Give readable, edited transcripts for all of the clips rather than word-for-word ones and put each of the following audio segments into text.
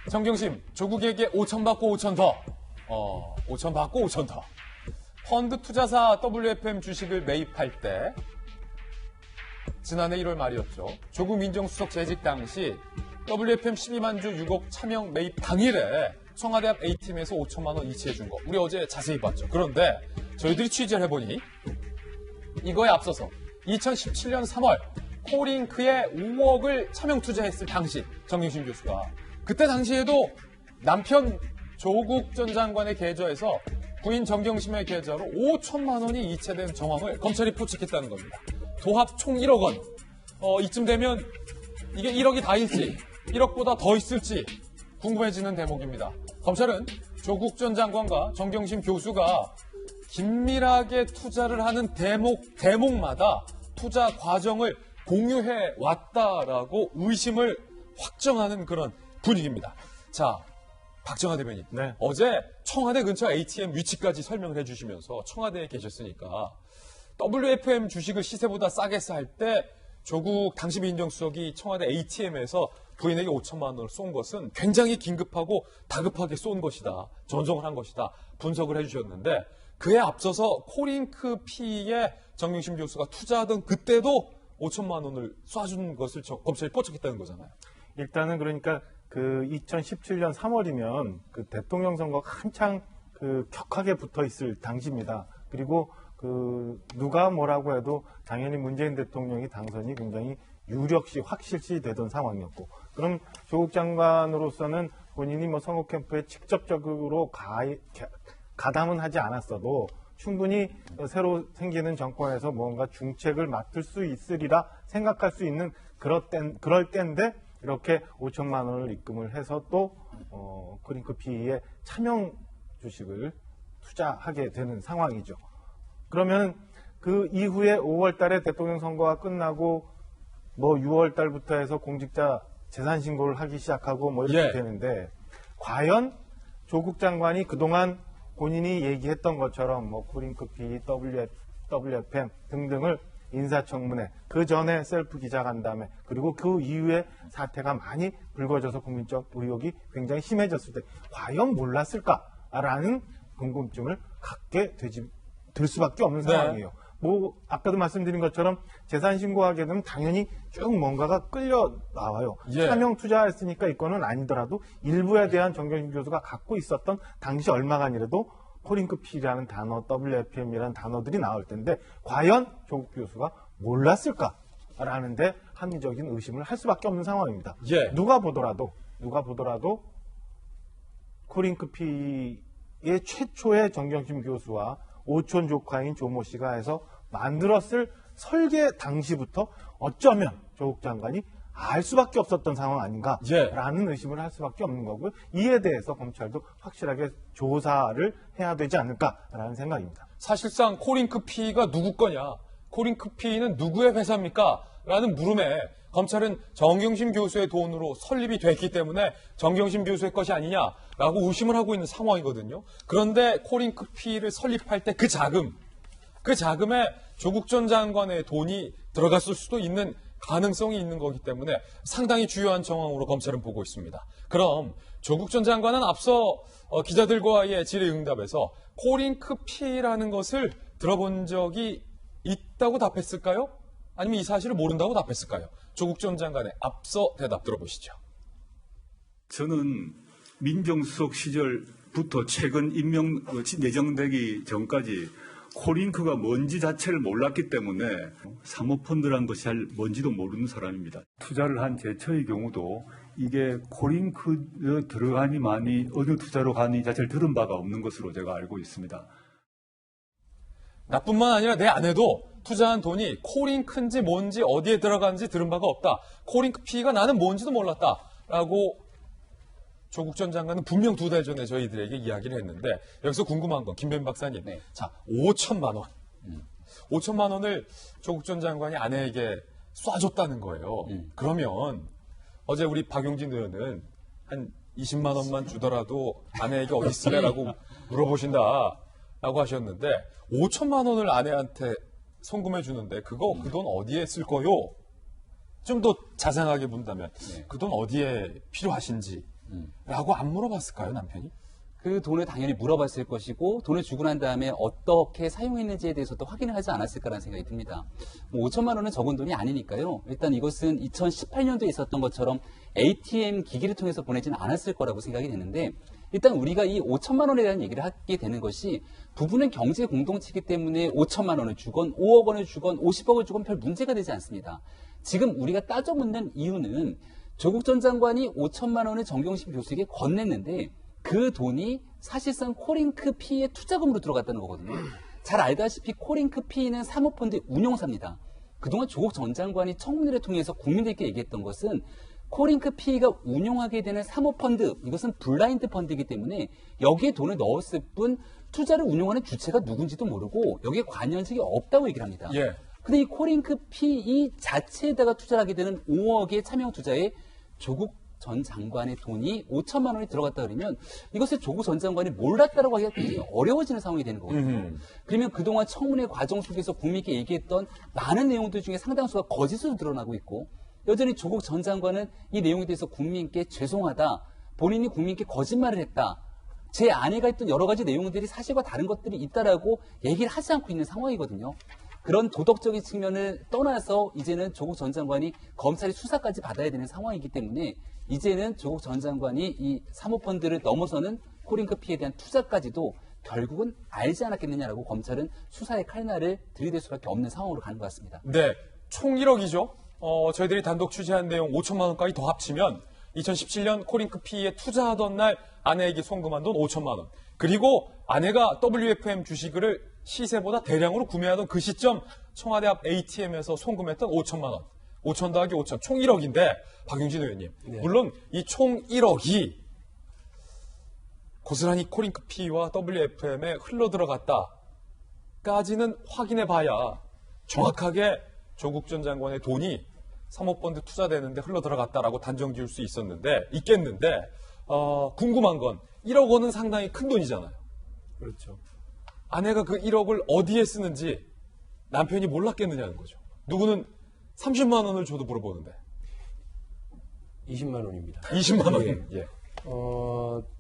정경심, 조국에게 5천 받고 5천 더. 5천 받고 5천 더. 펀드 투자사 WFM 주식을 매입할 때 지난해 1월 말이었죠. 조국 민정수석 재직 당시 WFM 12만 주 6억 차명 매입 당일에 청와대 앞 A팀에서 5천만 원 이체해 준 거. 우리 어제 자세히 봤죠. 그런데 저희들이 취재를 해보니 이거에 앞서서 2017년 3월 코링크에 5억을 차명 투자했을 당시 정경심 교수가 그때 당시에도 남편 조국 전 장관의 계좌에서 부인 정경심의 계좌로 5천만 원이 이체된 정황을 검찰이 포착했다는 겁니다. 도합 총 1억 원. 이쯤 되면 이게 1억이 다일지 1억보다 더 있을지 궁금해지는 대목입니다. 검찰은 조국 전 장관과 정경심 교수가 긴밀하게 투자를 하는 대목마다 투자 과정을 공유해 왔다라고 의심을 확정하는 그런 분위기입니다. 자, 박정하 대변인. 네. 어제 청와대 근처 ATM 위치까지 설명을 해주시면서 청와대에 계셨으니까 WFM 주식을 시세보다 싸게 살 때 조국 당시 민정수석이 청와대 ATM에서 부인에게 5천만 원을 쏜 것은 굉장히 긴급하고 다급하게 쏜 것이다. 전송을 한 것이다. 분석을 해주셨는데 그에 앞서서 코링크 P에 정경심 교수가 투자하던 그때도 5천만 원을 쏴준 것을 검찰이 포착했다는 거잖아요. 일단은 그러니까 그 2017년 3월이면 그 대통령 선거가 한창 그 격하게 붙어 있을 당시입니다. 그리고 그 누가 뭐라고 해도 당연히 문재인 대통령이 당선이 굉장히 유력시 확실시 되던 상황이었고, 그럼 조국 장관으로서는 본인이 뭐 선거 캠프에 직접적으로 가담은 하지 않았어도 충분히 새로 생기는 정권에서 뭔가 중책을 맡을 수 있으리라 생각할 수 있는 그럴 때인데 이렇게 5천만 원을 입금을 해서 또 코링크 P의 차명 주식을 투자하게 되는 상황이죠. 그러면 그 이후에 5월 달에 대통령 선거가 끝나고 뭐 6월 달부터 해서 공직자 재산 신고를 하기 시작하고 뭐 이렇게 되는데 과연 조국 장관이 그동안 본인이 얘기했던 것처럼 뭐 코링크 P, WFM 등등을 인사청문회, 그 전에 셀프 기자간담회, 그리고 그 이후에 사태가 많이 불거져서 국민적 의혹이 굉장히 심해졌을 때 과연 몰랐을까라는 궁금증을 갖게 될 수밖에 없는 상황이에요. 뭐 아까도 말씀드린 것처럼 재산 신고하게 되면 당연히 쭉 뭔가가 끌려 나와요. 차명 투자했으니까 이거는 아니더라도 일부에 대한 정경심 교수가 갖고 있었던 당시 얼마간이라도 코링크 P라는 단어, WFM이라는 단어들이 나올 텐데 과연 조국 교수가 몰랐을까라는 데 합리적인 의심을 할 수밖에 없는 상황입니다. 누가 보더라도 코링크 P의 최초의 정경심 교수와 오촌 조카인 조모 씨가 해서 만들었을 설계 당시부터 어쩌면 조국 장관이 알 수밖에 없었던 상황 아닌가라는 의심을 할 수밖에 없는 거고요. 이에 대해서 검찰도 확실하게 조사를 해야 되지 않을까라는 생각입니다. 사실상 코링크 P가 누구 거냐, 코링크 P는 누구의 회사입니까? 라는 물음에 검찰은 정경심 교수의 돈으로 설립이 됐기 때문에 정경심 교수의 것이 아니냐라고 의심을 하고 있는 상황이거든요. 그런데 코링크 P를 설립할 때 그 자금에 조국 전 장관의 돈이 들어갔을 수도 있는 가능성이 있는 거기 때문에 상당히 주요한 정황으로 검찰은 보고 있습니다. 그럼 조국 전 장관은 앞서 기자들과의 질의응답에서 코링크 P라는 것을 들어본 적이 있다고 답했을까요? 아니면 이 사실을 모른다고 답했을까요? 조국 전 장관의 앞서 대답 들어보시죠. 저는 민정수석 시절부터 최근 내정되기 전까지 코링크가 뭔지 자체를 몰랐기 때문에 사모펀드란 것이 잘 뭔지도 모르는 사람입니다. 투자를 한 제처의 경우도 이게 코링크에 들어가니 많이 어느 투자로 가니 자체를 들은 바가 없는 것으로 제가 알고 있습니다. 나뿐만 아니라 내 아내도 투자한 돈이 코링크인지 뭔지 어디에 들어가는지 들은 바가 없다. 코링크 P가 나는 뭔지도 몰랐다라고 조국 전 장관은 분명 2달 전에 저희들에게 이야기를 했는데 여기서 궁금한 건 김변 박사님. 자, 5천만 원. 5천만 원을 조국 전 장관이 아내에게 쏴줬다는 거예요. 그러면 어제 우리 박용진 의원은 한 20만 원만 주더라도 아내에게 어디 있으래라고 물어보신다라고 하셨는데 5천만 원을 아내한테 송금해 주는데 그 돈 어디에 쓸 거요? 좀 더 자세하게 묻는다면 그 돈 어디에 필요하신지 라고 안 물어봤을까요, 남편이? 그 돈을 당연히 물어봤을 것이고 돈을 주고 난 다음에 어떻게 사용했는지에 대해서도 확인을 하지 않았을까라는 생각이 듭니다. 5천만 원은 적은 돈이 아니니까요. 일단 이것은 2018년도에 있었던 것처럼 ATM 기기를 통해서 보내지는 않았을 거라고 생각이 되는데 일단 우리가 이 5천만 원에 대한 얘기를 하게 되는 것이 부부는 경제 공동체이기 때문에 5천만 원을 주건 5억 원을 주건 50억을 주건 별 문제가 되지 않습니다. 지금 우리가 따져 묻는 이유는 조국 전 장관이 5천만 원을 정경심 교수에게 건넸는데 그 돈이 사실상 코링크 P의 투자금으로 들어갔다는 거거든요. 잘 알다시피 코링크 P는 사모펀드 운용사입니다. 그동안 조국 전 장관이 청문회를 통해서 국민들께 얘기했던 것은 코링크 P가 운용하게 되는 사모펀드, 이것은 블라인드 펀드이기 때문에 여기에 돈을 넣었을 뿐 투자를 운용하는 주체가 누군지도 모르고 여기에 관여한 적이 없다고 얘기를 합니다. 예. 근데 이 코링크 P 자체에다가 투자를 하게 되는 5억의 차명 투자에 조국 전 장관의 돈이 5천만 원이 들어갔다 그러면 이것을 조국 전 장관이 몰랐다라고 하기가 굉장히 어려워지는 상황이 되는 거거든요. 그러면 그동안 청문회 과정 속에서 국민께 얘기했던 많은 내용들 중에 상당수가 거짓으로 드러나고 있고 여전히 조국 전 장관은 이 내용에 대해서 국민께 죄송하다. 본인이 국민께 거짓말을 했다. 제 아내가 했던 여러 가지 내용들이 사실과 다른 것들이 있다라고 얘기를 하지 않고 있는 상황이거든요. 그런 도덕적인 측면을 떠나서 이제는 조국 전 장관이 검찰이 수사까지 받아야 되는 상황이기 때문에 이제는 조국 전 장관이 이 사모펀드를 넘어서는 코링크 P에 대한 투자까지도 결국은 알지 않았겠느냐라고 검찰은 수사의 칼날을 들이댈 수밖에 없는 상황으로 가는 것 같습니다. 네, 총 1억이죠. 저희들이 단독 취재한 내용 5천만 원까지 더 합치면 2017년 코링크 P에 투자하던 날 아내에게 송금한 돈 5천만 원. 그리고 아내가 WFM 주식을 시세보다 대량으로 구매하던 그 시점 청와대 앞 ATM에서 송금했던 5천만 원. 5천 더하기 5천, 총 1억인데 박용진 의원님. 네. 물론 이 총 1억이 고스란히 코링크 P와 WFM에 흘러들어갔다까지는 확인해 봐야 정확하게 조국 전 장관의 돈이 사모펀드 투자되는데 흘러들어갔다라고 단정 지을 수 있겠는데 궁금한 건 1억 원은 상당히 큰 돈이잖아요. 그렇죠. 아내가 그 1억을 어디에 쓰는지 남편이 몰랐겠느냐는 거죠. 누구는 30만 원을 줘도 물어보는데 20만 원입니다. 20만 원. 예. 예.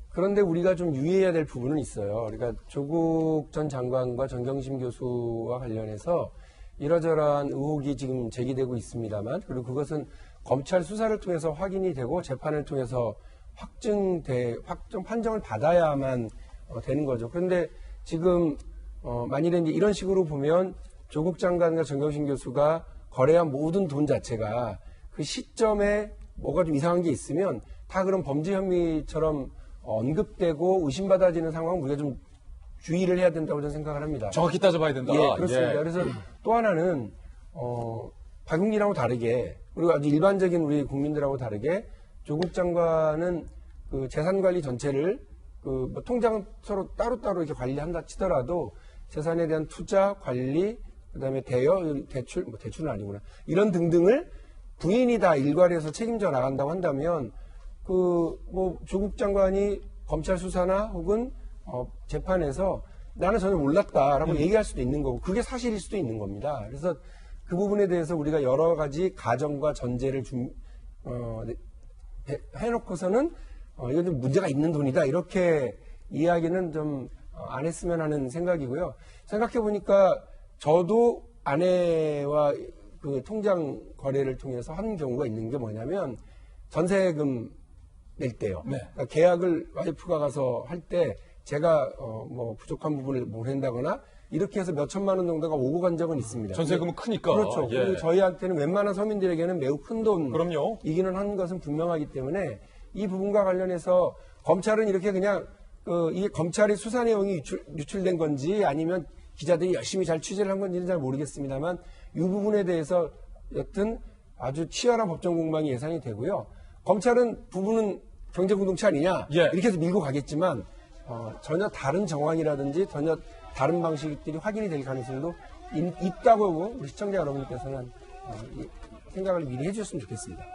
그런데 우리가 좀 유의해야 될 부분은 있어요. 그러니까 조국 전 장관과 정경심 교수와 관련해서 이러저러한 의혹이 지금 제기되고 있습니다만, 그리고 그것은 검찰 수사를 통해서 확인이 되고 재판을 통해서 확정 판정을 받아야만 되는 거죠. 그런데 지금 만일에 이제 이런 식으로 보면 조국 장관과 정경심 교수가 거래한 모든 돈 자체가 그 시점에 뭐가 좀 이상한 게 있으면 다 그런 범죄 혐의처럼 언급되고 의심받아지는 상황은 우리가 좀 주의를 해야 된다고 저는 생각을 합니다. 정확히 따져봐야 된다. 예, 그렇습니다. 예. 그래서 또 하나는 박용진하고 다르게 그리고 아주 일반적인 우리 국민들하고 다르게 조국 장관은 그 재산 관리 전체를 그 뭐 통장 서로 따로따로 이렇게 관리한다 치더라도 재산에 대한 투자 관리 그다음에 대출 뭐 대출은 아니구나 이런 등등을 부인이 다 일괄해서 책임져 나간다고 한다면 그 뭐 조국 장관이 검찰 수사나 혹은 재판에서 나는 전혀 몰랐다라고 얘기할 수도 있는 거고 그게 사실일 수도 있는 겁니다. 그래서 그 부분에 대해서 우리가 여러 가지 가정과 전제를 해놓고서는 이거 좀 문제가 있는 돈이다 이렇게 이야기는 좀 안 했으면 하는 생각이고요. 생각해 보니까 저도 아내와 그 통장 거래를 통해서 한 경우가 있는 게 뭐냐면 전세금 낼 때요. 네. 그러니까 계약을 와이프가 가서 할 때 제가 뭐 부족한 부분을 모른다거나 이렇게 해서 몇 천만 원 정도가 오고 간 적은 있습니다. 전세금은 크니까. 그렇죠. 예. 그리고 저희한테는 웬만한 서민들에게는 매우 큰 그럼요. 돈이기는 한 것은 분명하기 때문에 이 부분과 관련해서 검찰은 이렇게 그냥 이게 검찰의 수사 내용이 유출된 건지 아니면 기자들이 열심히 잘 취재를 한 건지는 잘 모르겠습니다만 이 부분에 대해서 여튼 아주 치열한 법정 공방이 예상이 되고요. 검찰은 부부는 경제공동체 아니냐 예. 이렇게 해서 밀고 가겠지만 전혀 다른 정황이라든지 전혀 다른 방식들이 확인이 될 가능성도 있다고 우리 시청자 여러분께서는 생각을 미리 해주셨으면 좋겠습니다.